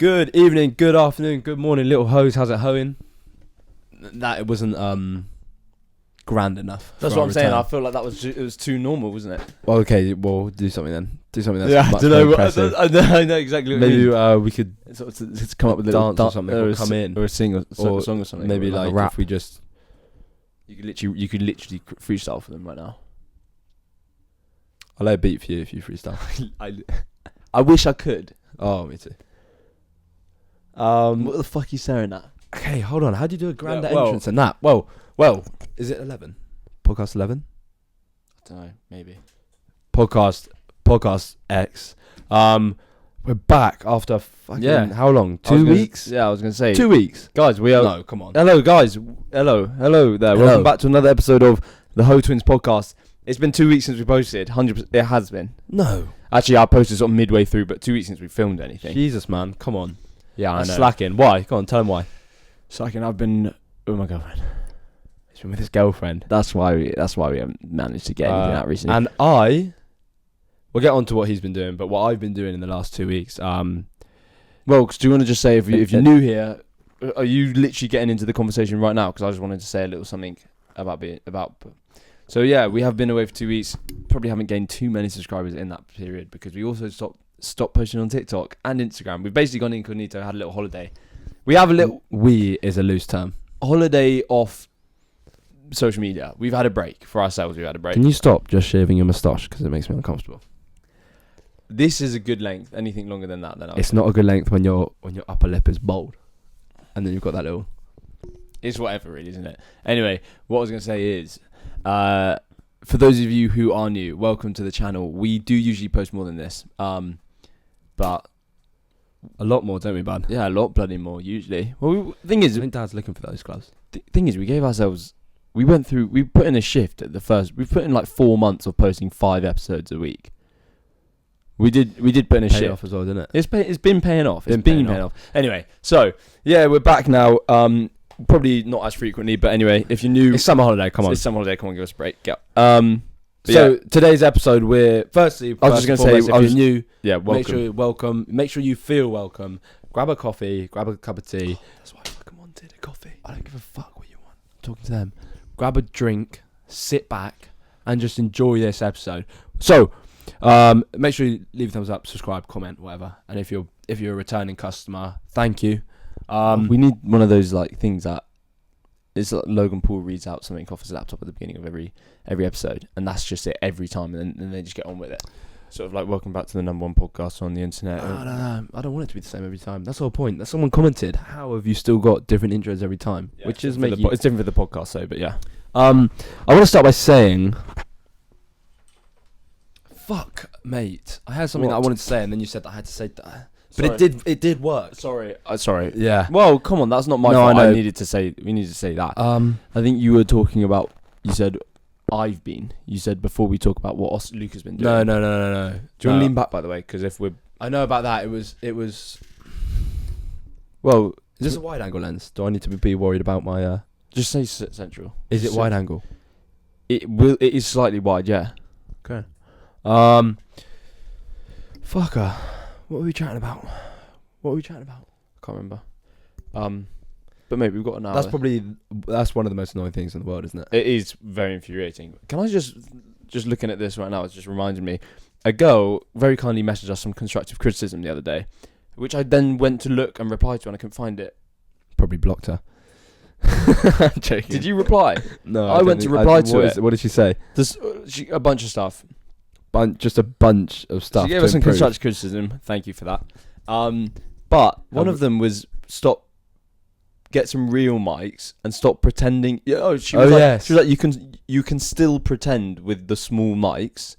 Good evening, good afternoon, good morning, little hoes. How's it hoeing? That it wasn't grand enough. That's what I'm saying. I feel like it was too normal, wasn't it? Well, okay, well, do something then. Do something that's Yeah, much I more don't know. impressive. I know exactly. What Maybe you mean. we could Let's come up with a dance little or something, or come in, or a sing or or a song or something. maybe or like a rap. if we just. You could literally freestyle for them right now. I'll lay a beat for you if you freestyle. I wish I could. Oh, me too. What the fuck are you staring at? Okay, hold on. How do you do a grand Yeah, well- entrance and that? Well, is it 11? Podcast 11? I don't know. Maybe. Podcast X. We're back after fucking how long? 2 weeks? Yeah, I was gonna say 2 weeks. guys. We are. No, come on. Hello, guys. Hello there. Hello. Welcome back to another episode of the Ho Twins podcast. It's been 2 weeks since we posted. 100%. It has been. No. Actually, I posted sort of midway through, but 2 weeks since we filmed anything. Jesus, man. Come on. Yeah, I know. Slacking. Why? Come on, tell him why. Slacking. I've been with my girlfriend. He's been with his girlfriend. That's why we haven't managed to get anything out recently. And we'll get on to what he's been doing, but what I've been doing in the last 2 weeks. Well, do you want to just say, if you're new here, are you literally getting into the conversation right now? Because I just wanted to say a little something about. So yeah, we have been away for 2 weeks. Probably haven't gained too many subscribers in that period because we also stopped posting on TikTok and Instagram. We've basically gone incognito, had a little holiday. We have a little We is a loose term. holiday off social media. We've had a break for ourselves. We've had a break. Can you stop just shaving your moustache because it makes me uncomfortable? This is a good length. Anything longer than that, then It's not a good length when your upper lip is bold, and then you've got that little. It's whatever, really, isn't it? Anyway, what I was going to say is, for those of you who are new, welcome to the channel. We do usually post more than this, but A lot more, don't we, bud? yeah, a lot bloody more usually. Well, thing is, I think Dad's looking for those gloves. thing is, we put in a shift at the first. We've put in like 4 months of posting 5 episodes a week. We did put in a Pay shift. off as well, didn't it? It's been paying off. It's Been been paying paying off. Anyway, so yeah, we're back now. Probably not as frequently, but anyway, if you're new, It's summer holiday. Come on. It's summer holiday. Come on, give us a break. Go. So today's episode, we're firstly. I was just gonna say, if you're new, Yeah, welcome. make sure you're welcome. Make sure you feel welcome. Grab a coffee. Grab a cup of tea. That's why I fucking wanted a coffee. I don't give a fuck what you want. I'm talking to them. Grab a drink. Sit back and just enjoy this episode. So, make sure you leave a thumbs up, subscribe, comment, whatever. And if you're a returning customer, thank you. We need one of those like things that it's like Logan Paul reads out something off his laptop at the beginning of every episode, and that's just it every time, and then they just get on with it. Sort of like, welcome back to the #1 podcast on the internet. No. I don't want it to be the same every time. That's the whole point. That someone commented, how have you still got different intros every time? Yeah, which is it's different for the podcast, so but yeah. I want to start by saying, fuck, mate. I had something that I What? wanted to say, and then you said that I had to say that. But Sorry. it did work. Sorry. Sorry. Yeah. Well, come on, that's not my No, fault. I know. We needed to say that. I I think you were talking about. You said You said before we talk about what Luke has been doing. No. Do you want to lean back, by the way? Because if we're I know about that. It was. well, Is this a wide angle lens? Do I need to be worried about my? just say central. Is it wide angle? It is slightly wide, yeah. Okay. Fucker. What were we chatting about? I can't remember. But maybe we've got an hour. That's one of the most annoying things in the world, isn't it? It is very infuriating. Can I just looking at this right now, it's just reminded me. A girl very kindly messaged us some constructive criticism the other day, which I then went to look and reply to, and I couldn't find it. Probably blocked her. I'm joking. Did you reply? No. I went to reply to it. What did she say? There's a bunch of stuff. Just a bunch of stuff. She gave to us some improve. constructive criticism. Thank you for that. But one of them was get some real mics and stop pretending. Yeah, she was like, you can still pretend with the small mics,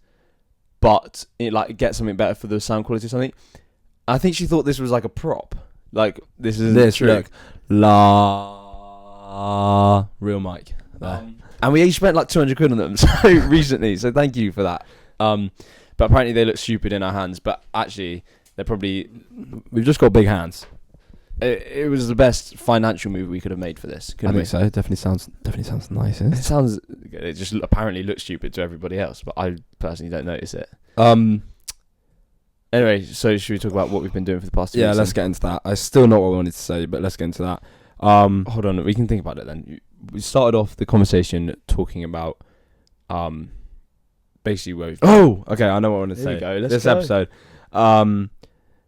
but get something better for the sound quality or something. I think she thought this was like a prop. Like this is true. Look, real mic. And we each spent like 200 quid on them recently. So thank you for that. But apparently they look stupid in our hands. But actually, they're probably. We've just got big hands. It was the best financial move we could have made for this. I think so. It definitely sounds nice. It just apparently looks stupid to everybody else, but I personally don't notice it. Anyway, so should we talk about what we've been doing for the past 2 weeks? Yeah, let's get into that. I still not what I wanted to say, but let's get into that. Hold on, we can think about it then. We started off the conversation talking about basically where we've okay, I know what I want to say. This episode.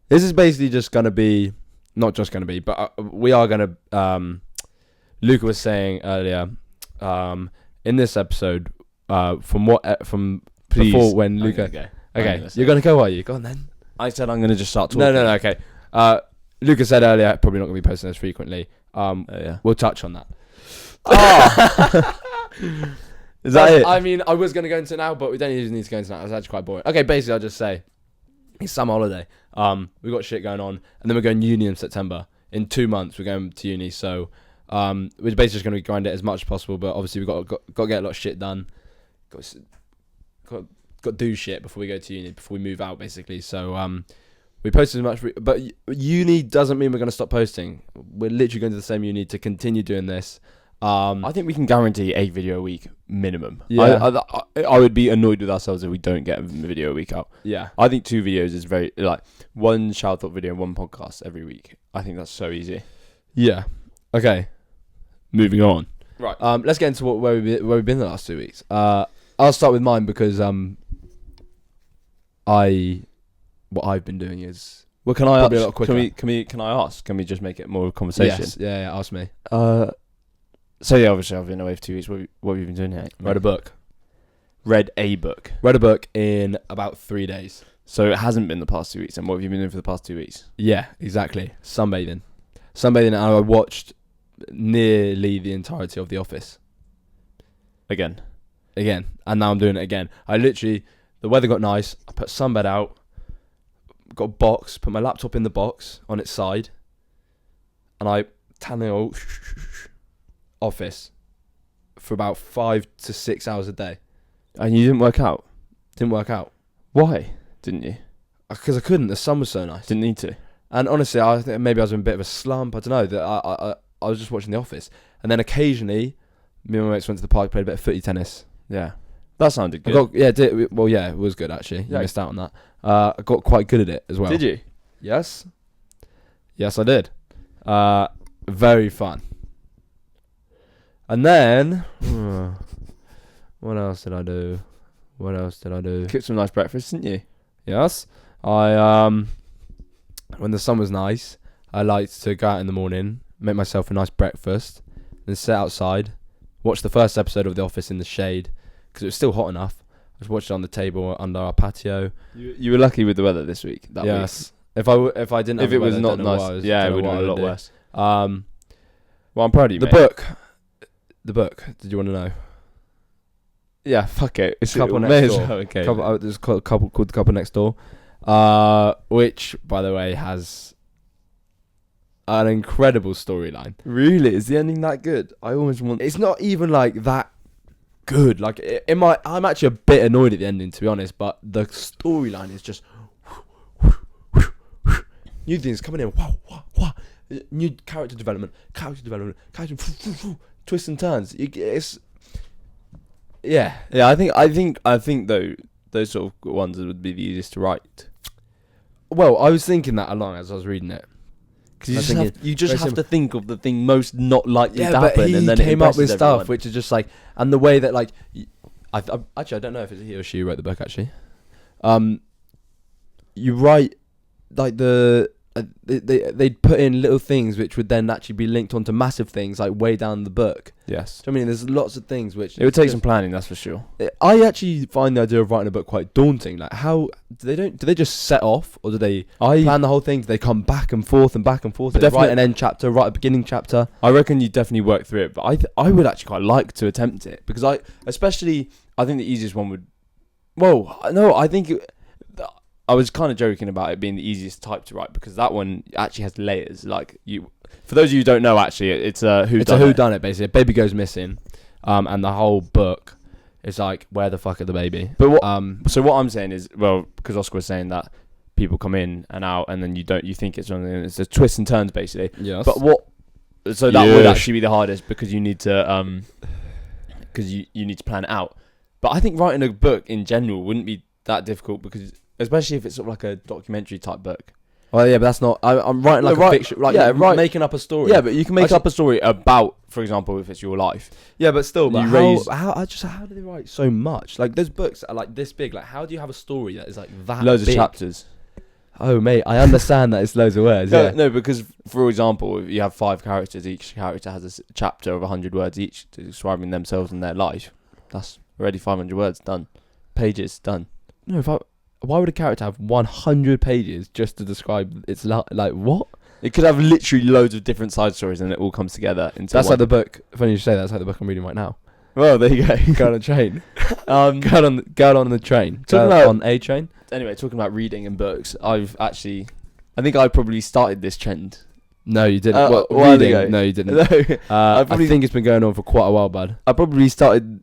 This is basically just going to be, not just going to be, but we are going to, Luca was saying earlier, in this episode, from Please, before when Luca... Okay, you're going to go, are you? Go on then. I said I'm going to just start talking. No, okay. Luca said earlier, probably not going to be posting this frequently. Yeah. We'll touch on that. Is that it? I mean, I was going to go into it now, but we don't even need to go into that. It's actually quite boring. Okay, basically, I'll just say, it's summer holiday. We've got shit going on, and then we're going uni in September. In 2 months, we're going to uni, so we're basically just going to grind it as much as possible, but obviously we've got to get a lot of shit done. Got to do shit before we go to uni, before we move out, basically. So we posted as much, but uni doesn't mean we're going to stop posting. We're literally going to the same uni to continue doing this. I think we can guarantee a video a week minimum. Yeah. I would be annoyed with ourselves if we don't get a video a week out. Yeah. I think 2 videos is very, like, 1 shout out video and 1 podcast every week. I think that's so easy. Yeah. Okay. Moving on. Right. Let's get into where we've been the last 2 weeks. I'll start with mine because what I've been doing is can I probably ask? A lot quicker. Can I ask? Can we just make it more of a conversation? Yes. Yeah. Ask me. So yeah, obviously I've been away for 2 weeks. What have you been doing here? Read a book. Read a book. Read a book in about 3 days. So it hasn't been the past 2 weeks. And what have you been doing for the past 2 weeks? Yeah, exactly. Sunbathing, and I watched nearly the entirety of The Office. Again, and now I'm doing it again. The weather got nice. I put sunbed out. Got a box. Put my laptop in the box on its side, and I turned the old Office for about 5 to 6 hours a day. And you didn't work out? Didn't work out. Why didn't you? Because I couldn't. The sun was so nice. Didn't need to. And honestly, I think maybe I was in a bit of a slump. I don't know. That I was just watching The Office, and then occasionally, me and my mates went to the park, played a bit of footy tennis. Yeah, that sounded good. It was good actually. You missed out on that. I got quite good at it as well. Did you? Yes, I did. Very fun. And then, what else did I do? Cooked some nice breakfast, didn't you? Yes, I when the sun was nice, I liked to go out in the morning, make myself a nice breakfast, then sit outside, watch the first episode of The Office in the shade, because it was still hot enough. I just watched it on the table under our patio. You were lucky with the weather this week. Yes. Week. If I didn't, if have it was weather, not nice, it would have been a lot worse. Well, I'm proud of you. The book. Did you want to know? Yeah, fuck it. It's Couple Next Door. Okay. There's a couple called The Couple Next Door, which, by the way, has an incredible storyline. Really? Is the ending that good? I always want... It's not even like that good. Like, I'm actually a bit annoyed at the ending, to be honest, but the storyline is just... new things coming in. New character development. Twists and turns. It's... Yeah. I think though those sort of ones would be the easiest to write. Well, I was thinking that along as I was reading it. Because you just have to think of the thing most not likely to happen, but he and then came up with everyone. stuff which is just like, and the way that like, actually I don't know if it's he or she who wrote the book actually. You write like they'd put in little things which would then actually be linked onto massive things like way down the book. Yes. So, I mean, there's lots of things which... It would take some planning, that's for sure. I actually find the idea of writing a book quite daunting. Like, how... Do they just set off? Or do they plan the whole thing? Do they come back and forth and back and forth? But write an end chapter, write a beginning chapter? I reckon you definitely work through it. But I would actually quite like to attempt it. Because I think the easiest one would... Well, no, I think... I was kind of joking about it being the easiest type to write because that one actually has layers. Like for those of you who don't know, actually, it's a whodunit basically. A baby goes missing, and the whole book is like, where the fuck are the baby? But so what I'm saying is, well, because Oscar was saying that people come in and out, and then you think it's something. It's a twists and turns basically. Yes. But so that would actually be the hardest because you need to you need to plan it out. But I think writing a book in general wouldn't be that difficult because especially if it's sort of like a documentary type book. Well, yeah, but that's not. I'm writing like a fiction, like making up a story. Yeah, but you can make up a story about, for example, if it's your life. Yeah, but still, but how do they write so much? Like, there's books that are like this big. Like, how do you have a story that is like that? Loads big? Of chapters. Oh, mate, I understand that it's loads of words. No, because for example, if you have 5 characters, each character has a chapter of 100 words each describing themselves and their life. That's already 500 words done. Pages done. No, why would a character have 100 pages just to describe its like what? It could have literally loads of different side stories, and it all comes together into. That's like the book. Funny you say that's like the book I'm reading right now. Well, there you go. Go on a train. Go on the train. On a train. Anyway, talking about reading and books, I think I probably started this trend. No, you didn't. Reading? No, you didn't. No. I think it's been going on for quite a while, bud. I probably started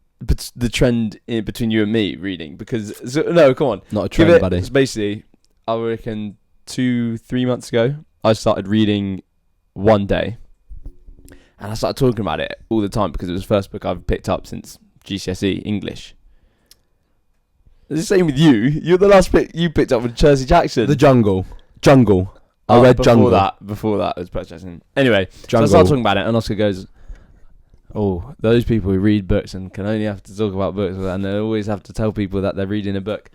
the trend between you and me reading because no, come on, not a trend, buddy. It's basically, I reckon 2-3 months ago, I started reading one day, and I started talking about it all the time because it was the first book I've picked up since GCSE English. It's the same with you. You're the last book you picked up with Percy Jackson. The Jungle. I read Jungle. Before that, it was Percy Jackson. Anyway, so I started talking about it, and Oscar goes, "Oh, those people who read books and can only have to talk about books, and they always have to tell people that they're reading a book."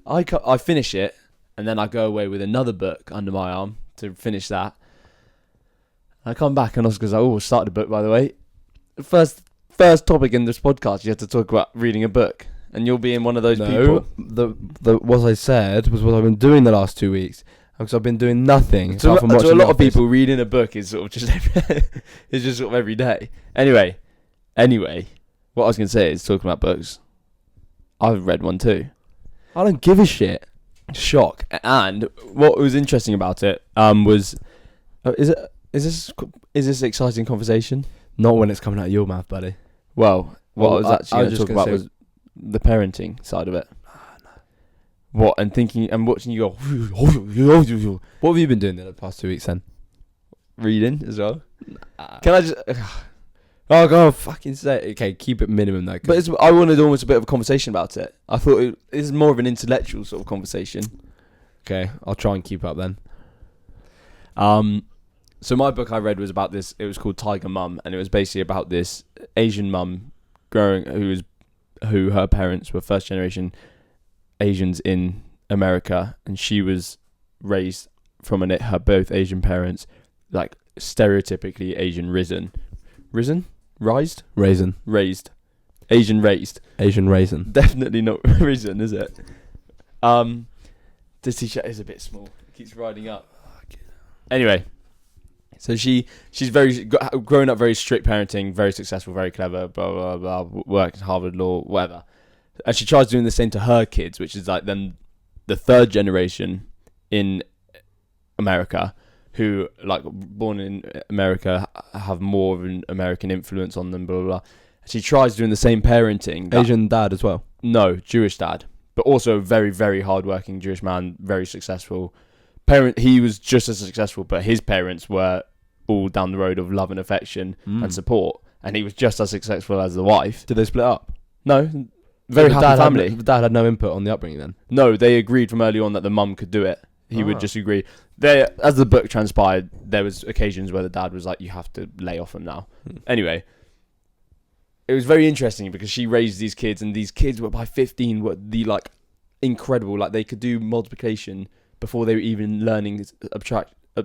I finish it, and then I go away with another book under my arm to finish that. I come back, and Oscar's like, "Oh, started a book, by the way. First topic in this podcast, you have to talk about reading a book, and you'll be in one of those people." What I said was what I've been doing the last 2 weeks. Because I've been doing nothing. To a lot of people, reading a book is sort of just it's just sort of every day. Anyway, what I was going to say is talking about books. I've read one too. I don't give a shit. Shock. And what was interesting about it was, is this exciting conversation? Not when it's coming out of your mouth, buddy. Well, what I was actually going to talk about was the parenting side of it. What, and thinking and watching you go. What have you been doing the past 2 weeks then? Reading as well. Can I just? Oh god, fucking say it. Okay, keep it minimum though. But I wanted almost a bit of a conversation about it. I thought it is more of an intellectual sort of conversation. Okay, I'll try and keep up then. So my book I read was about this. It was called Tiger Mum, and it was basically about this Asian mum who her parents were first generation Asians in America, and she was raised from her both Asian parents, like stereotypically Asian raised, Asian raisin. Definitely not risen, is it? This t-shirt is a bit small. It keeps riding up. Anyway, so she's grown up very strict parenting, very successful, very clever, blah blah blah, worked Harvard Law, whatever. And she tries doing the same to her kids, which is like then the third generation in America who, like, born in America, have more of an American influence on them, blah, blah, blah. She tries doing the same parenting. Asian dad as well? No, Jewish dad. But also very, very hardworking Jewish man, very successful. He was just as successful, but his parents were all down the road of love and affection and support. And he was just as successful as the wife. Did they split up? No. Very happy family. The dad had no input on the upbringing then? No, they agreed from early on that the mum could do it. He would just agree. As the book transpired, there was occasions where the dad was like, "You have to lay off him now." Anyway, it was very interesting because she raised these kids, and these kids were by 15 were incredible. Like, they could do multiplication before they were even learning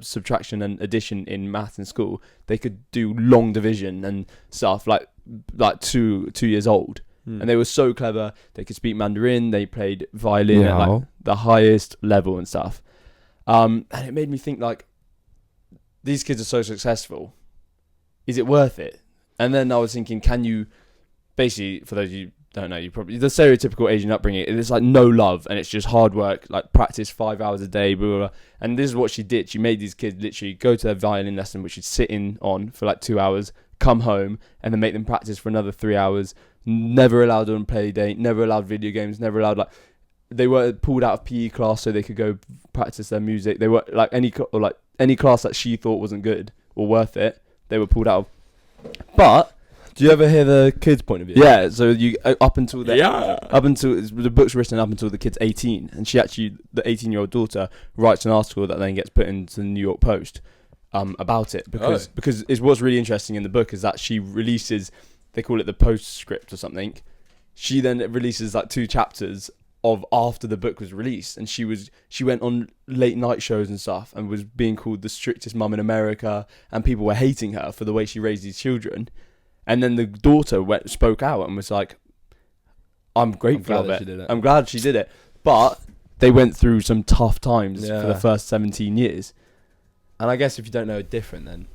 subtraction and addition in math in school. They could do long division and stuff like 2 years old. And they were so clever. They could speak Mandarin. They played violin at like the highest level and stuff. And it made me think, like, these kids are so successful. Is it worth it? And then I was thinking, can you, basically, for those of you who don't know, the stereotypical Asian upbringing, it's like no love, and it's just hard work, like practice 5 hours a day, blah, blah, blah. And this is what she did. She made these kids literally go to their violin lesson, which she'd sit in on for like 2 hours, come home, and then make them practice for another 3 hours. Never allowed on play date, never allowed video games, never allowed, like, they were pulled out of PE class so they could go practice their music. They were like any class that she thought wasn't good or worth it, they were pulled out of. But Do you ever hear the kids' point of view? Yeah, so you up until the book's written up until the kid's 18, and the 18-year-old daughter writes an article that then gets put into the New York Post about it because it's what's really interesting in the book is that she releases, they call it the postscript or something. She then releases like 2 chapters of after the book was released, and she went on late night shows and stuff and was being called the strictest mum in America, and people were hating her for the way she raised these children. And then the daughter spoke out and was like, I'm grateful of it. I'm glad she did it. But they went through some tough times for the first 17 years. And I guess if you don't know different, then...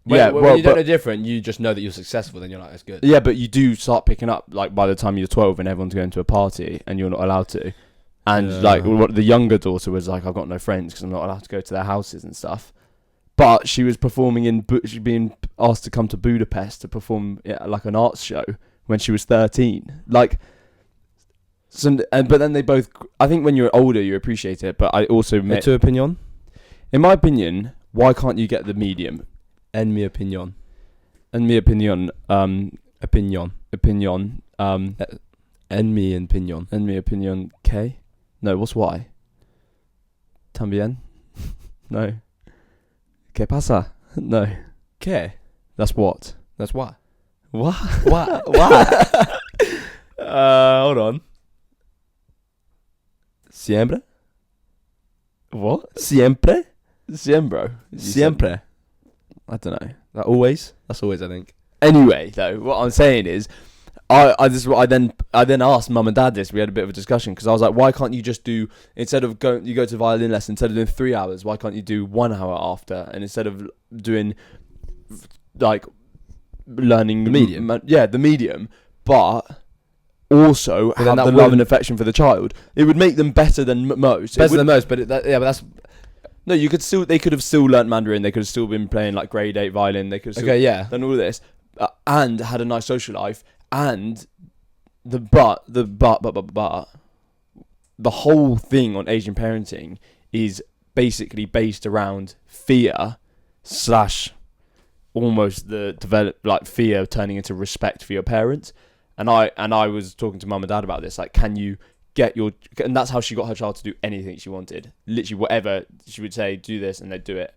When you don't know different, you just know that you're successful, then you're like, that's good. Yeah, but you do start picking up, like, by the time you're 12 and everyone's going to a party and you're not allowed to. And, like, what the younger daughter was like, I've got no friends because I'm not allowed to go to their houses and stuff. But she was performing she's being asked to come to Budapest to perform like an arts show when she was 13. Like, but then they both. I think when you're older, you appreciate it. But I also En tu opinion? In my opinion, why can't you get the medium? En mi opinion. En mi opinion. Opinion. Opinion. En mi opinion. En mi opinion. K. No, what's Y? También. No. ¿Qué pasa? No. ¿Qué? That's what. That's why. What? What? What? Hold on. Siempre? What? Siempre? Siempre. Siempre. I don't know. Like always? That's always, I think. Anyway, though, what I'm saying is, I then asked mum and dad this. We had a bit of a discussion because I was like, why can't you just do, instead of go to violin lesson, instead of doing 3 hours, why can't you do 1 hour after? And instead of doing like learning the medium, the medium, but also but have the love and affection for the child, it would make them better than most. Better than most, but but that's. No, they could have still learnt Mandarin. They could have still been playing like grade 8 violin. They could have still done all this and had a nice social life. And the whole thing on Asian parenting is basically based around fear / almost fear turning into respect for your parents. And I was talking to mum and dad about this. Like, can you get and that's how she got her child to do anything she wanted. Literally whatever she would say, do this, and they'd do it.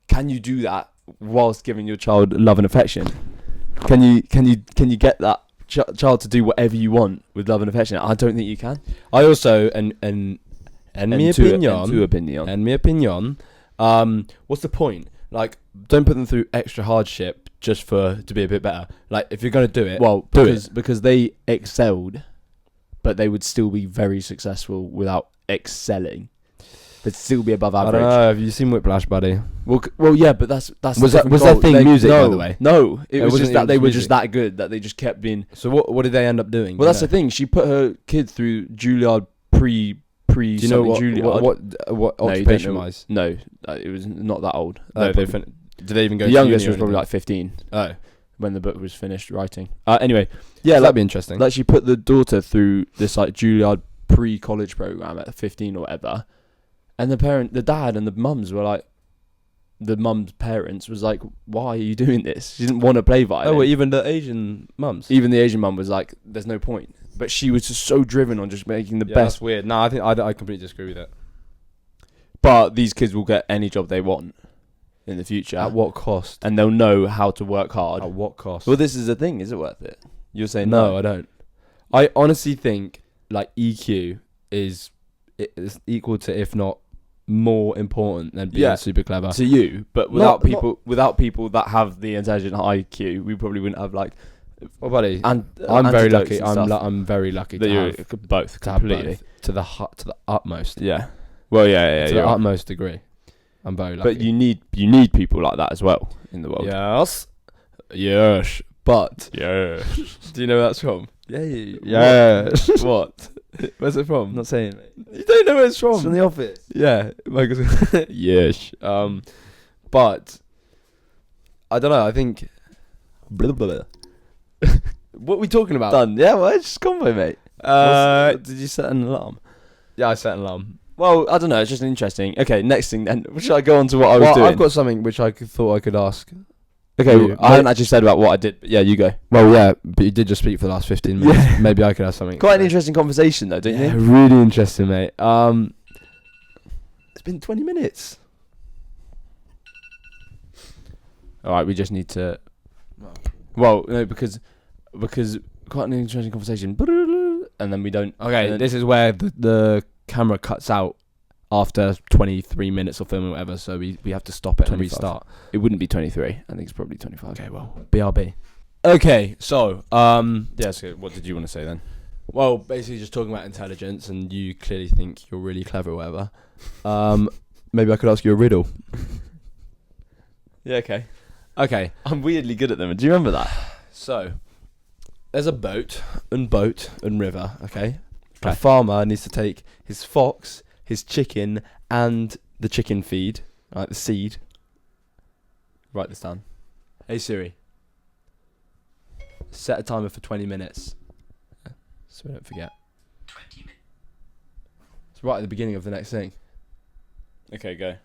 Can you do that whilst giving your child love and affection? Can you get that child to do whatever you want with love and affection? I don't think you can. I also, en mi opinion, what's the point? Like, don't put them through extra hardship just to be a bit better. Like, if you're going to do it, because they excelled, but they would still be very successful without excelling. They'd still be above average. I don't know. Have you seen Whiplash, buddy? Well, yeah, but that's was that thing music, by the way? No, it was just that they were just that good that they just kept being. So what did they end up doing? Well, that's the thing. She put her kid through Juilliard pre. Do you know what occupation wise? No, it was not that old. Did they even go? The youngest was probably like 15. Oh, when the book was finished writing. Anyway, yeah, that'd be interesting. Like, she put the daughter through this like Juilliard pre-college program at 15 or whatever. And the dad and the mums were like, the mum's parents was like, why are you doing this? She didn't want to play violin. Oh, well, even the Asian mums? Even the Asian mum was like, there's no point. But she was just so driven on just making the best. That's weird. No, I think I completely disagree with that. But these kids will get any job they want in the future. At what cost? And they'll know how to work hard. At what cost? Well, this is the thing. Is it worth it? You're saying no, I don't. I honestly think like EQ is equal to, if not more important than being super clever to you, but without people that have the intelligent IQ, we probably wouldn't have like. Well, buddy, and I'm very lucky. I'm very lucky that you're both completely to the utmost. Yeah. Well, yeah. To the utmost degree. I'm very lucky. But you need people like that as well in the world. Yes. But yes. Do you know where that's from? Yeah. What? Where's it from? I'm not saying it. You don't know where it's from. It's from The Office. Yeah. Yes. But I don't know. I think. What are we talking about? Done. Yeah. Well, it's just combo, mate. Did you set an alarm? Yeah, I set an alarm. Well, I don't know. It's just interesting. Okay, next thing then. Should I go on to what I was doing? I've got something which I thought I could ask Okay, I haven't actually said about what I did, but yeah, you go. Well, yeah, but you did just speak for the last 15 minutes. Yeah. Maybe I could have something. Quite an interesting conversation, though, don't you? Really interesting, mate. It's been 20 minutes. All right, we just need to. Well, no, because quite an interesting conversation, and then we don't. Okay, this is where the camera cuts out after 23 minutes of filming, or whatever. So we have to stop it 25. and restart. It wouldn't be 23. I think it's probably 25. Okay, well, BRB. Okay, so Yeah. So what did you want to say then? well, basically just talking about intelligence, and you clearly think you're really clever, or whatever. Maybe I could ask you a riddle. Yeah. Okay. Okay, I'm weirdly good at them. Do you remember that? so there's a boat and river. Okay, a Okay. farmer needs to take his fox, his chicken, and the chicken feed, like the seed. Write this down. Hey Siri, set a timer for 20 minutes. So we don't forget. 20 minutes. It's right at the beginning of the next thing. Okay, go.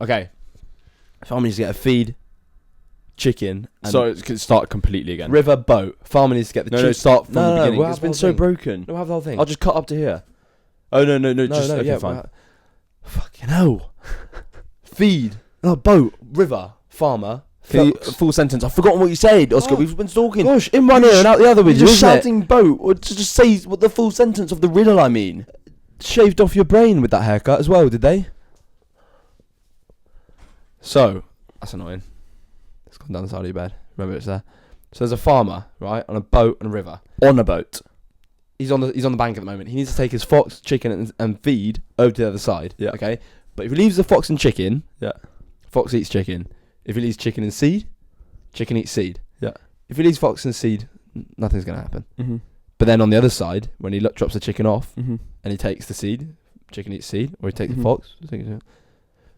Okay. Farmer needs to get a feed, chicken, and So it could start completely again. river, boat. Farmer needs to get the chicken. Start from the beginning. we'll It's have been the so whole thing. broken. No, have the whole thing. I'll just cut up to here. Oh no, just okay, yeah, fine. Fucking hell. Feed. No, boat, river, farmer. Can you, fox. full sentence. I've forgotten what you said, Oscar. Oh. We've been talking. Gosh, in one ear and out the other with You're you, just isn't it? shouting boat, or to just say what the full sentence of the riddle. I mean, Shaved off your brain with that haircut as well, did they? So, that's annoying. It's gone down the side of your bed. Remember it's there. So there's a farmer, right, on a boat and a river. on a boat. He's on the bank at the moment. He needs to take his fox, chicken, and feed over to the other side. Yeah. Okay. But if he leaves the fox and chicken, Yeah. fox eats chicken. If he leaves chicken and seed, chicken eats seed. Yeah. If he leaves fox and seed, nothing's gonna happen. Mm-hmm. But then on the other side, when he drops the chicken off Mm-hmm. and he takes the seed, chicken eats seed, or he takes Mhm. the fox.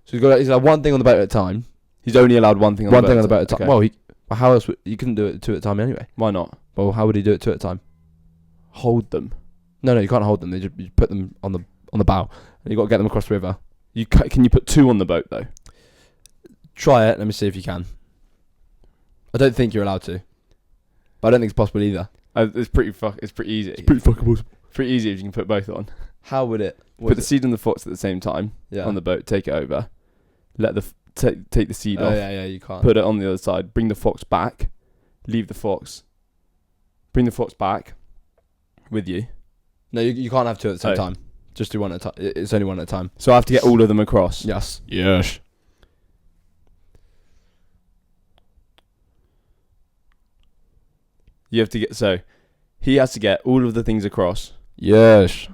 So he's got one thing on the boat at a time. He's only allowed one thing on One the boat. thing on the boat at a time. Okay. Well, how else? You couldn't do it two at a time anyway. Why not? Well, how would he do it two at a time? Hold them. No, you can't hold them. You put them on the bow, and you got to get them across the river. Can you put two on the boat though? Try it. Let me see if you can. I don't think you're allowed to, but I don't think it's possible either. It's pretty easy. It's pretty fucking possible. Pretty easy if you can put both on. How would it? Put the seed on the fox at the same time on the boat. Take it over. Let the take the seed off. Yeah, you can't. Put it on the other side. Bring the fox back. Leave the fox. Bring the fox back with you. No, you can't have two at the same Oh. time. Just do one at a time. It's only one at a time. So I have to get all of them across. Yes. Yes. You have to get he has to get all of the things across. Yes.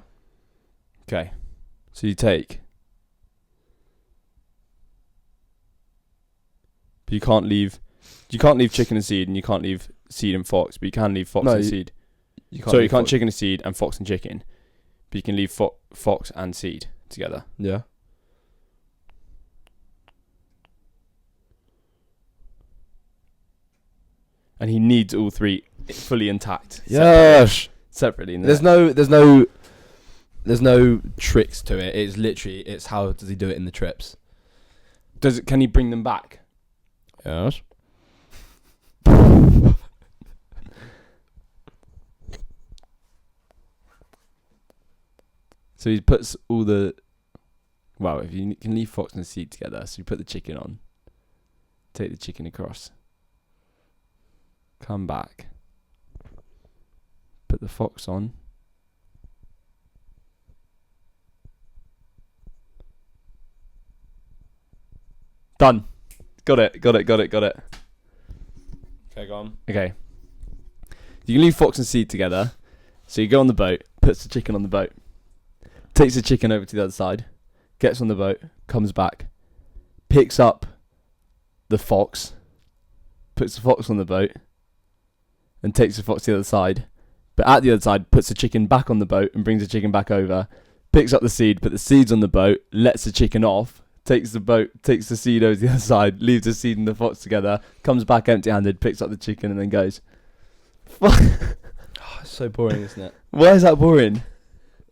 Okay. So you take. But you can't leave chicken and seed, and you can't leave seed and fox, but you can leave fox and seed. You can't chicken and seed and fox and chicken, but you can leave fox and seed together. Yeah. And he needs all three fully intact. Yes. Separately. There's no tricks to it. It's how does he do it in the trips? Can he bring them back? Yes. So he puts all the. Well, if you can leave fox and seed together, so you put the chicken on, take the chicken across, come back, put the fox on. Done. Got it. Okay, go on. Okay. You can leave fox and seed together. So you go on the boat, puts the chicken on the boat, takes the chicken over to the other side, gets on the boat, comes back, picks up the fox, puts the fox on the boat, and takes the fox to the other side. But at the other side, puts the chicken back on the boat and brings the chicken back over, picks up the seed, put the seeds on the boat, lets the chicken off, takes the seed over to the other side, leaves the seed and the fox together, comes back empty-handed, picks up the chicken, and then goes. It's so boring, isn't it? Why is that boring?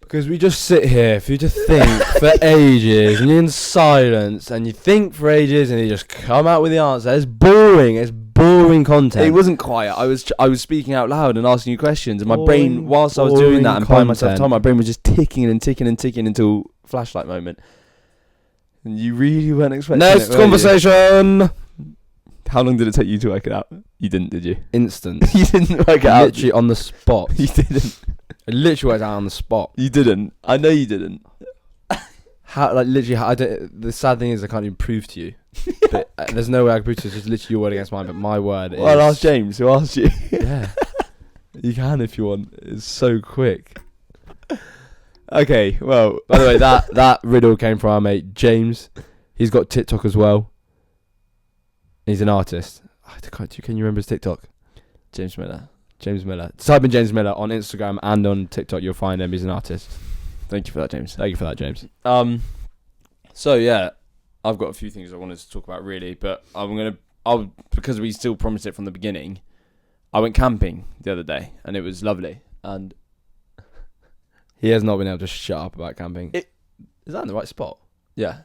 Because we just sit here for you to think for ages, and you're in silence, and you think for ages, and you just come out with the answer. It's boring. boring content. It wasn't quiet. I was speaking out loud and asking you questions, and my Boring, brain, whilst I was doing that and buying myself content. time, my brain was just ticking and ticking and ticking until flashlight moment. And you really weren't expecting Next it, were you? conversation. How long did it take you to work it out? You didn't, did you? Instant. You didn't work it out. Literally on the spot. You didn't. It literally went out on the spot. You didn't. I know you didn't. How, like, literally, I don't. The sad thing is, I can't even prove to you. But there's no way I can prove to you. It's just literally your word against mine. But my word is. Well, I'll ask James, who asked you. Yeah. You can if you want. It's so quick. Okay, well. By the way, that riddle came from our mate James. He's got TikTok as well. He's an artist. Can you remember his TikTok? James Miller. James Miller. Type in James Miller on Instagram and on TikTok. You'll find him. He's an artist. Thank you for that, James. Thank you for that, James. So yeah, I've got a few things I wanted to talk about really, but I'll because we still promised it from the beginning. I went camping the other day and it was lovely. And He has not been able to shut up about camping. Is that in the right spot? yeah,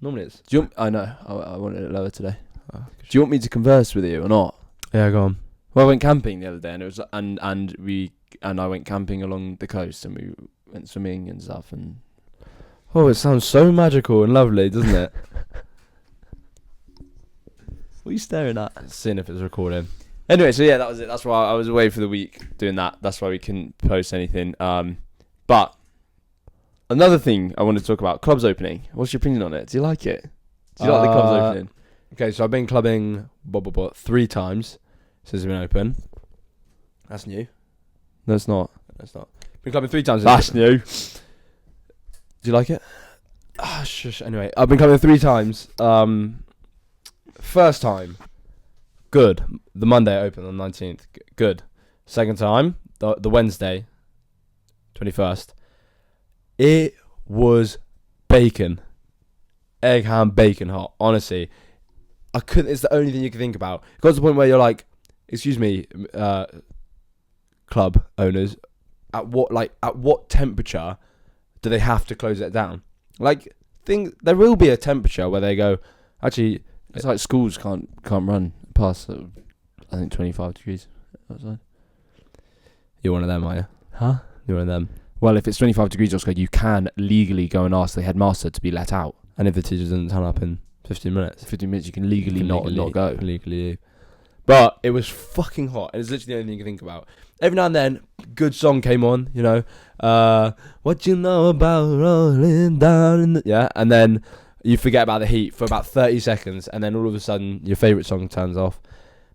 Normally it's. I know. I wanted it lower today. Oh, Do you want me to converse with you or not? Yeah, go on. Well, I went camping the other day and it was and I went camping along the coast and we went swimming and stuff and. Oh, it sounds so magical and lovely, doesn't it? What are you staring at? Seeing if it's recording. Anyway, so yeah, that was it. That's why I was away for the week doing that. That's why we couldn't post anything. But another thing I wanted to talk about, clubs opening. What's your opinion on it? Do you like it? Do you like the clubs opening? Okay, so I've been clubbing 3 times since it's been open. That's new. No, it's not. That's not. Been clubbing 3 times. That's new. Do you like it? Shush. Anyway, I've been clubbing 3 times. First time, good. The Monday it opened on the 19th. Good. Second time, the Wednesday, 21st. It was bacon. Egg, ham, bacon hot. Honestly, I couldn't. It's the only thing you can think about. It got to the point where you're like, excuse me, club owners, at what temperature do they have to close it down? Like, there will be a temperature where they go, actually, It's like schools can't run past, I think 25 degrees outside. You're one of them, are you? Huh? You're one of them. Well, if it's 25 degrees outside, you can legally go and ask the headmaster to be let out. And if the teacher doesn't turn up in 15 minutes, 15 minutes, you can legally not go. Legally leave. But it was fucking hot. It was literally the only thing you can think about. Every now and then, good song came on, you know. What you know about rolling down in the... Yeah, and then you forget about the heat for about 30 seconds, and then all of a sudden, your favourite song turns off,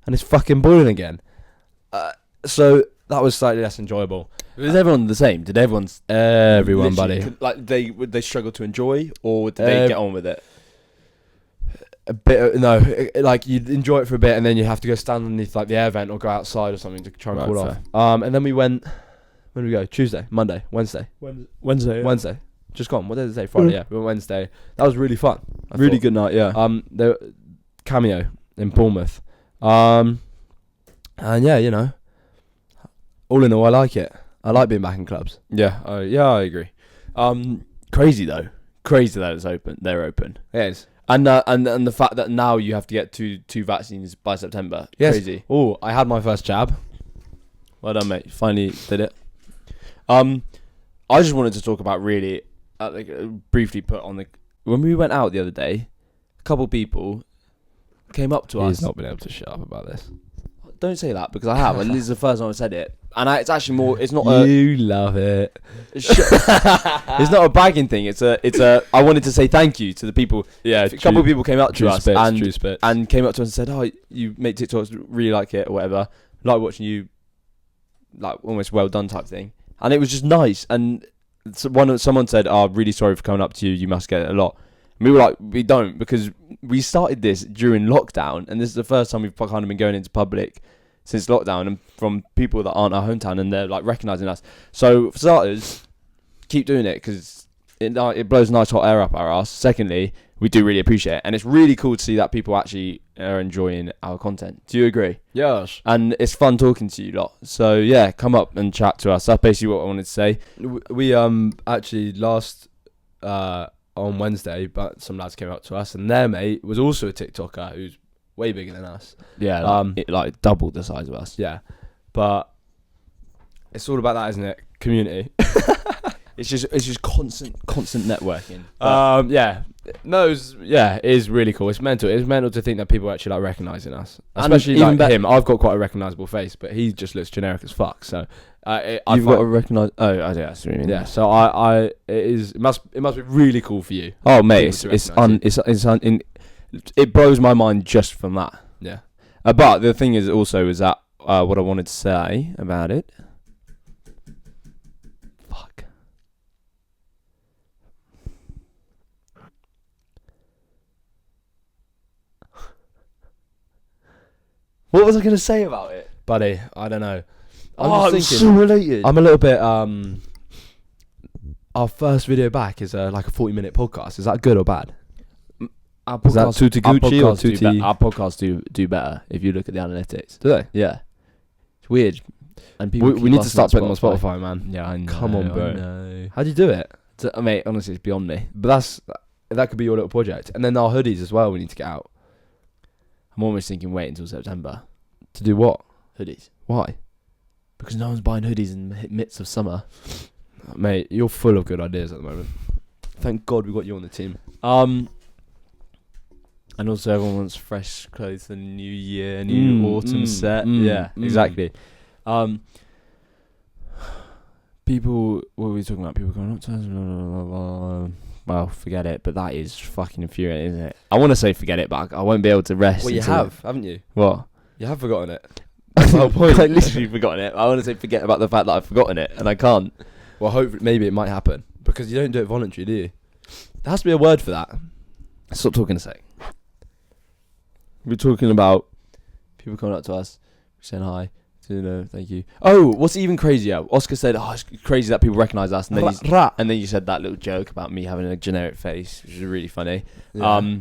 and it's fucking boiling again. So that was slightly less enjoyable. Was everyone the same? Did Everyone, buddy. Would they struggle to enjoy, or did they get on with it? A bit, like you'd enjoy it for a bit, and then you have to go stand underneath like the air vent or go outside or something to try and cool off. And then we went. When did we go? Tuesday, Monday, Wednesday. Wednesday. Yeah. Wednesday. Just gone. What did it say? Friday. Yeah, we went Wednesday. That was really fun. Really good night. Yeah. The Cameo in Bournemouth. And yeah, you know. All in all, I like it. I like being back in clubs. Yeah. I agree. Crazy though. Crazy that it's open. They're open. It is. And the fact that now you have to get two vaccines by September. Yes. Crazy. Oh, I had my first jab. Well done, mate. Finally did it. I just wanted to talk about really, briefly put on when we went out the other day, a couple people came up to us. He's not been able to shut up about this. Don't say that because I have, and this is the first time I said it. And it's actually more. It's not. You love it. It's not a bragging thing. It's a. I wanted to say thank you to the people. Yeah, a couple of people came up to us and came up to us and said, "Oh, you make TikToks, really like it or whatever. Like watching you, like almost well done type thing." And it was just nice. And someone said, "Oh, really sorry for coming up to you. You must get it a lot." And we were like, "We don't," because we started this during lockdown, and this is the first time we've kind of been going into public since lockdown, and from people that aren't our hometown, and they're like recognising us. So for starters, keep doing it because it blows nice hot air up our ass. Secondly, we do really appreciate it, and it's really cool to see that people actually are enjoying our content. Do you agree? Yes. And it's fun talking to you lot. So yeah, come up and chat to us. That's basically what I wanted to say. We actually last on Wednesday, but some lads came up to us, and their mate was also a TikToker who's way bigger than us. Yeah, like doubled the size of us. Yeah, but it's all about that, isn't it? Community. It's just constant networking. Yeah. No, it is really cool. It's mental. It's mental to think that people actually like recognizing us, especially like him. I've got quite a recognizable face, but he just looks generic as fuck. So you've got to recognize. Oh, I do. That's what you mean. Yeah. So it must be really cool for you. Oh, mate, it blows my mind just from that. Yeah. But the thing is that what I wanted to say about it. Fuck. What was I going to say about it? Buddy, I don't know. I'm so related. I'm a little bit, our first video back is like a 40-minute podcast. Is that good or bad? Our podcast, is that Tutti Gucci or Tutti? Our podcasts do better if you look at the analytics. Do they? Yeah. It's weird. And we need to start putting them on Spotify, man. Yeah, I know. Come on, bro. I know. How do you do it? Mate, honestly, it's beyond me. But that could be your little project. And then our hoodies as well we need to get out. I'm almost thinking wait until September. To do what? Hoodies. Why? Because no one's buying hoodies in the midst of summer. Mate, you're full of good ideas at the moment. Thank God we got you on the team. And also everyone wants fresh clothes for the new year, new autumn set. Exactly. People, what were we talking about? People going up to us. Well, forget it. But that is fucking infuriating, isn't it? I want to say forget it, but I won't be able to rest. Well, you have, haven't you? What? You have forgotten it. That's the whole point. I literally forgotten it. I want to say forget about the fact that I've forgotten it, and I can't. Well, hopefully, maybe it might happen because you don't do it voluntarily, do you? There has to be a word for that. Stop talking a sec. We're talking about people coming up to us, saying hi, thank you. Oh, what's even crazier? Oscar said, it's crazy that people recognise us, and then you said that little joke about me having a generic face, which is really funny. Yeah.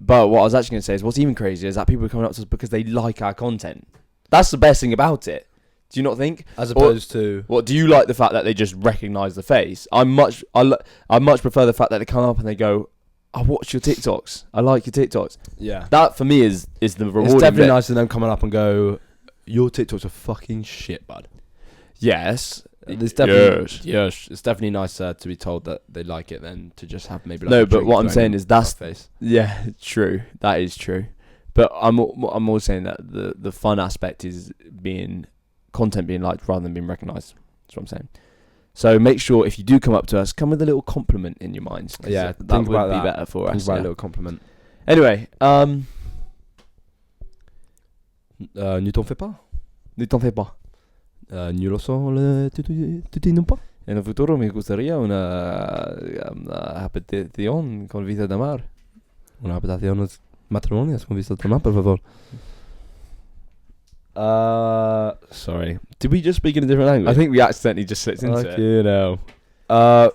But what I was actually going to say is what's even crazier is that people are coming up to us because they like our content. That's the best thing about it. Do you not think? As opposed to... What, do you like the fact that they just recognise the face? I much prefer the fact that they come up and they go, I watch your TikToks. I like your TikToks. Yeah. That, for me, is the rewarding It's definitely bit. nicer than them coming up and go, your TikToks are fucking shit, bud. Yes. It's definitely nicer to be told that they like it than to just have maybe like no, but what I'm saying is that's face. Yeah, true. That is true. But I'm more saying that the fun aspect is content being liked rather than being recognised. That's what I'm saying. So make sure if you do come up to us, come with a little compliment in your minds. Yeah, that would be better for us. Think about a little compliment. Anyway, ne t'en fais pas. Ne t'en fais pas. Ni lo so, tutti non pas. En el futuro me gustaría una habitación con vista de mar. Una habitación matrimonial con vista de mar, por favor. Sorry. Did we just speak in a different language? I think we accidentally just slipped into it. You know.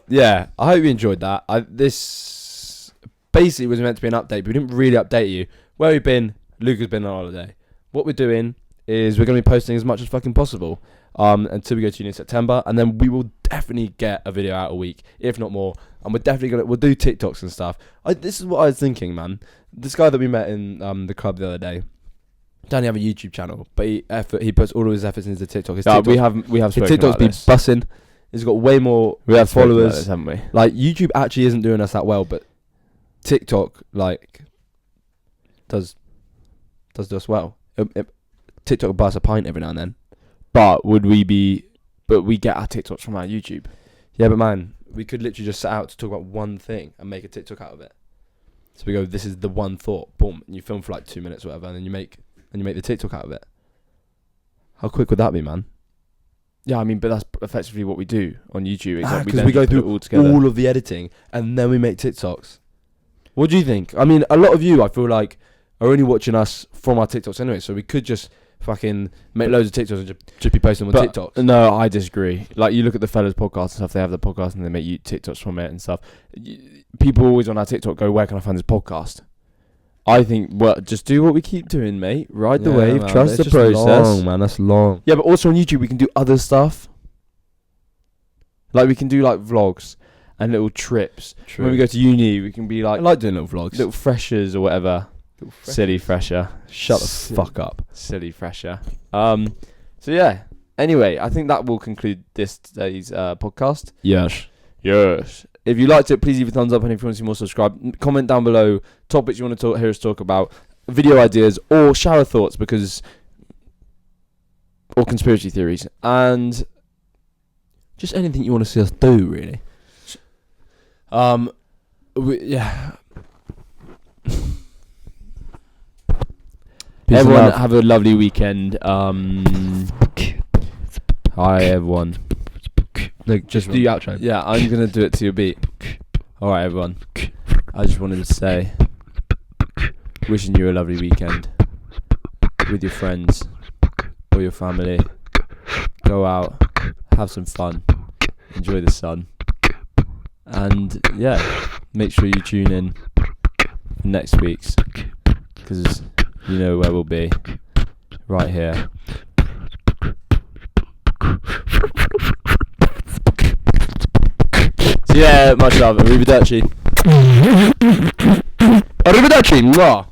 Yeah. I hope you enjoyed that. This basically was meant to be an update, but we didn't really update you. Where we've been, Luke has been on holiday. What we're doing is we're going to be posting as much as fucking possible until we go to uni in September, and then we will definitely get a video out a week, if not more. And we're definitely we'll do TikToks and stuff. This is what I was thinking, man. This guy that we met in the club the other day, doesn't have a YouTube channel, but he puts all of his efforts into TikTok. His TikTok, we have his spoken TikTok's about been this. bussing. He's got way more followers, this, haven't we? Like YouTube actually isn't doing us that well, but TikTok like does do us well. TikTok buys a pint every now and then. But we get our TikToks from our YouTube. Yeah, but man, we could literally just set out to talk about one thing and make a TikTok out of it. So we go, this is the one thought, boom, and you film for like 2 minutes or whatever, and then you make the TikTok out of it. How quick would that be, man? Yeah, I mean, but that's effectively what we do on YouTube. Because we go through all of the editing and then we make TikToks. What do you think? I mean, a lot of you, I feel like, are only watching us from our TikToks anyway, so we could just fucking make loads of TikToks and just be posting them on TikToks. No, I disagree. Like, you look at the fellas podcast and stuff, they have the podcast and they make TikToks from it and stuff. People always on our TikTok go, where can I find this podcast? I think, well, just do what we keep doing, mate. Ride the wave, man, trust the just process. Long, man, that's long. Yeah, but also on YouTube we can do other stuff. Like, we can do like vlogs and little trips. True. When we go to uni, we can be like, I like doing little vlogs, little freshers or whatever. Silly fresher. Shut the fuck up. Silly fresher. So yeah. Anyway, I think that will conclude today's podcast. Yes. Yes. If you liked it, please leave a thumbs up, and if you want to see more, subscribe. Comment down below topics you want to hear us talk about, video ideas, or shower thoughts, or conspiracy theories, and just anything you want to see us do, really. Yeah. Everyone have a lovely weekend. Hi everyone. Look, just do your outro. Yeah, I'm gonna do it to your beat. Alright everyone. I just wanted to say, wishing you a lovely weekend with your friends or your family. Go out, have some fun, enjoy the sun, and yeah, make sure you tune in for next week's, because you know where we'll be, right here. So yeah, much love. Arrivederci. Arrivederci. Mwah.